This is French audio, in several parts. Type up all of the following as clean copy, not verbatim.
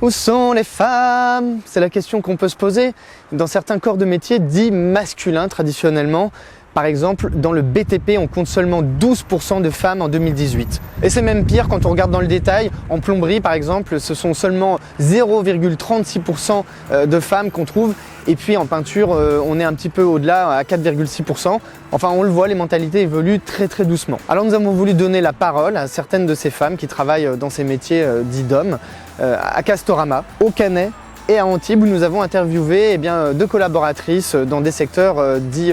Où sont les femmes? C'est la question qu'on peut se poser dans certains corps de métier dits masculins traditionnellement. Par exemple, dans le BTP, on compte seulement 12% de femmes en 2018. Et c'est même pire quand on regarde dans le détail. En plomberie, par exemple, ce sont seulement 0,36% de femmes qu'on trouve. Et puis en peinture, on est un petit peu au-delà, à 4,6%. Enfin, on le voit, les mentalités évoluent très très doucement. Alors nous avons voulu donner la parole à certaines de ces femmes qui travaillent dans ces métiers dits d'hommes, à Castorama, au Canet et à Antibes, où nous avons interviewé deux collaboratrices dans des secteurs dits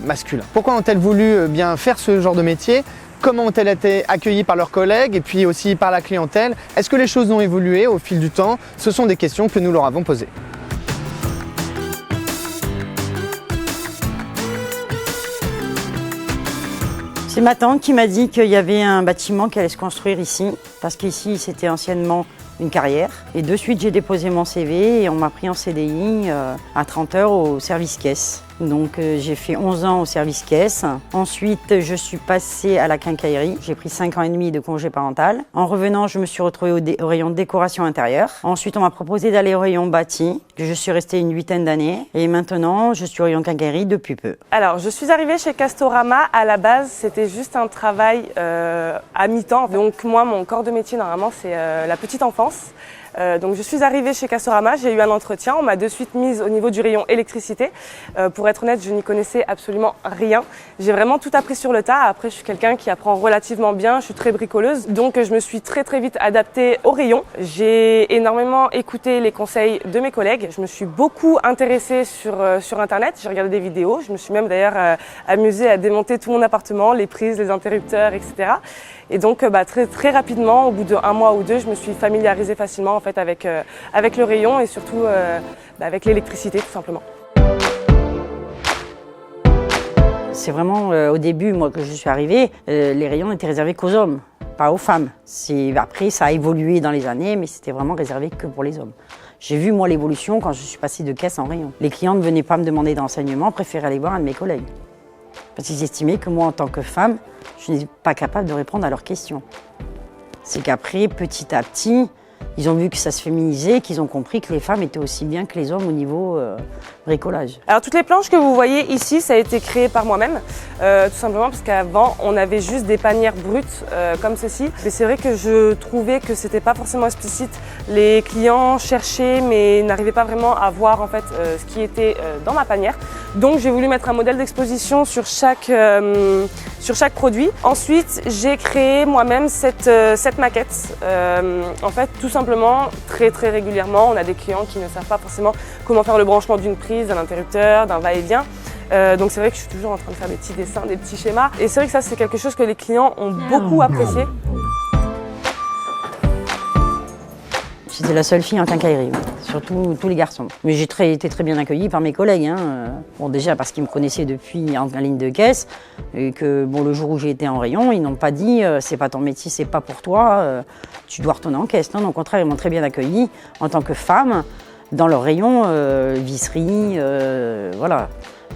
masculins. Pourquoi ont-elles voulu faire ce genre de métier? Comment ont-elles été accueillies par leurs collègues et puis aussi par la clientèle? Est-ce que les choses ont évolué au fil du temps? Ce sont des questions que nous leur avons posées. C'est ma tante qui m'a dit qu'il y avait un bâtiment qui allait se construire ici, parce qu'ici c'était anciennement une carrière. Et de suite j'ai déposé mon CV et on m'a pris en CDI à 30 heures au service caisse. Donc j'ai fait 11 ans au service caisse. Ensuite je suis passée à la quincaillerie. J'ai pris 5 ans et demi de congé parental. En revenant je me suis retrouvée au rayon décoration intérieure. Ensuite on m'a proposé d'aller au rayon bâti. Je suis restée une 8aine d'années. Et maintenant je suis au rayon quincaillerie depuis peu. Alors je suis arrivée chez Castorama. À la base c'était juste un travail à mi-temps. Donc moi mon corps de métier normalement c'est la petite enfance. Donc je suis arrivée chez Castorama, j'ai eu un entretien, on m'a de suite mise au niveau du rayon électricité. Pour être honnête, je n'y connaissais absolument rien. J'ai vraiment tout appris sur le tas. Après, je suis quelqu'un qui apprend relativement bien, je suis très bricoleuse. Donc je me suis très vite adaptée au rayon. J'ai énormément écouté les conseils de mes collègues. Je me suis beaucoup intéressée sur Internet, j'ai regardé des vidéos. Je me suis même d'ailleurs amusée à démonter tout mon appartement, les prises, les interrupteurs, etc. Et donc très rapidement, au bout d'1 mois ou 2, je me suis familiarisée facilement en fait avec le rayon et surtout avec l'électricité tout simplement. C'est vraiment au début, moi, que je suis arrivée, les rayons étaient réservés qu'aux hommes, pas aux femmes. Après, ça a évolué dans les années, mais c'était vraiment réservé que pour les hommes. J'ai vu, moi, l'évolution quand je suis passée de caisse en rayon. Les clients ne venaient pas me demander d'enseignement, préféraient aller voir un de mes collègues. Parce qu'ils estimaient que moi, en tant que femme, je n'étais pas capable de répondre à leurs questions. C'est qu'après, petit à petit, ils ont vu que ça se féminisait, qu'ils ont compris que les femmes étaient aussi bien que les hommes au niveau bricolage. Alors toutes les planches que vous voyez ici, ça a été créé par moi-même, tout simplement parce qu'avant on avait juste des panières brutes comme ceci. Mais c'est vrai que je trouvais que c'était pas forcément explicite. Les clients cherchaient mais n'arrivaient pas vraiment à voir en fait ce qui était dans ma panière. Donc j'ai voulu mettre un modèle d'exposition sur chaque produit. Ensuite j'ai créé moi-même cette maquette. En fait tout simplement très régulièrement on a des clients qui ne savent pas forcément comment faire le branchement d'une prise, d'un interrupteur, d'un va-et-vient. Donc c'est vrai que je suis toujours en train de faire des petits dessins, des petits schémas. Et c'est vrai que ça c'est quelque chose que les clients ont beaucoup apprécié. J'étais la seule fille en quincaillerie, surtout tous les garçons. Mais j'ai été très bien accueillie par mes collègues. Bon, déjà parce qu'ils me connaissaient depuis en ligne de caisse et que bon, le jour où j'ai été en rayon, ils n'ont pas dit c'est pas ton métier, c'est pas pour toi, tu dois retourner en caisse. Non, au contraire, ils m'ont très bien accueillie en tant que femme dans leur rayon visserie, voilà.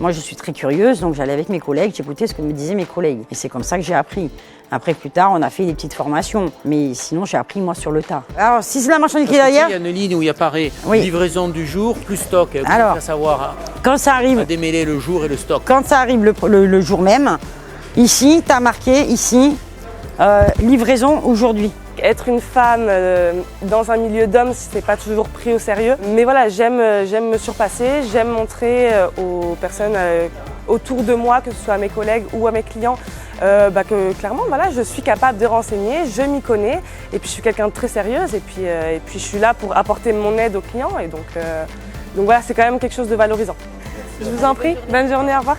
Moi, je suis très curieuse, donc j'allais avec mes collègues, j'écoutais ce que me disaient mes collègues. Et c'est comme ça que j'ai appris. Après, plus tard, on a fait des petites formations. Mais sinon, j'ai appris, moi, sur le tas. Alors, si c'est la marchandise qui est derrière... Il y a une ligne où il apparaît livraison du jour plus stock. Alors, à savoir quand ça arrive, à démêler le jour et le stock. Quand ça arrive le jour même, ici, tu as marqué, ici, livraison aujourd'hui. Être une femme dans un milieu d'hommes, c'est pas toujours pris au sérieux. Mais voilà, j'aime me surpasser, j'aime montrer aux personnes autour de moi, que ce soit à mes collègues ou à mes clients, que clairement, voilà, je suis capable de renseigner, je m'y connais, et puis je suis quelqu'un de très sérieuse, et puis je suis là pour apporter mon aide aux clients, et donc voilà, c'est quand même quelque chose de valorisant. Je vous en prie, bonne journée, au revoir.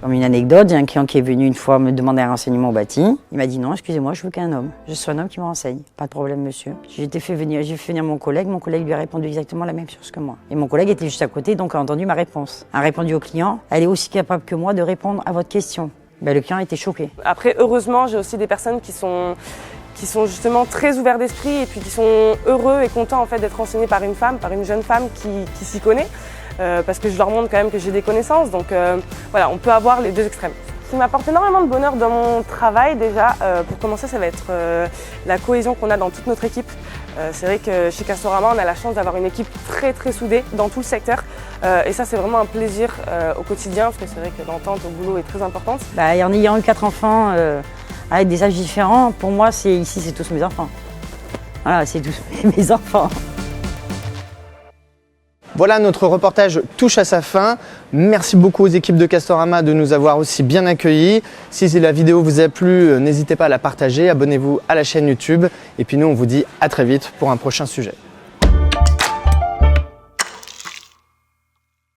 Comme une anecdote, il y a un client qui est venu une fois me demander un renseignement au bâti. Il m'a dit non, excusez-moi, je veux qu'un homme. Je suis un homme qui me renseigne. Pas de problème, monsieur. J'ai fait venir mon collègue lui a répondu exactement la même chose que moi. Et mon collègue était juste à côté, donc a entendu ma réponse. A répondu au client, elle est aussi capable que moi de répondre à votre question. Le client était choqué. Après, heureusement, j'ai aussi des personnes qui sont justement très ouverts d'esprit et puis qui sont heureux et contents en fait, d'être renseignés par une femme, par une jeune femme qui s'y connaît. Parce que je leur montre quand même que j'ai des connaissances, donc voilà, on peut avoir les deux extrêmes. Ce qui m'apporte énormément de bonheur dans mon travail déjà, pour commencer, ça va être la cohésion qu'on a dans toute notre équipe. C'est vrai que chez Castorama, on a la chance d'avoir une équipe très soudée dans tout le secteur. Et ça, c'est vraiment un plaisir au quotidien, parce que c'est vrai que l'entente au boulot est très importante. En ayant eu 4 enfants avec des âges différents, pour moi, ici, c'est tous mes enfants. Voilà, c'est tous mes enfants. Voilà, notre reportage touche à sa fin. Merci beaucoup aux équipes de Castorama de nous avoir aussi bien accueillis. Si la vidéo vous a plu, n'hésitez pas à la partager, abonnez-vous à la chaîne YouTube. Et puis nous, on vous dit à très vite pour un prochain sujet.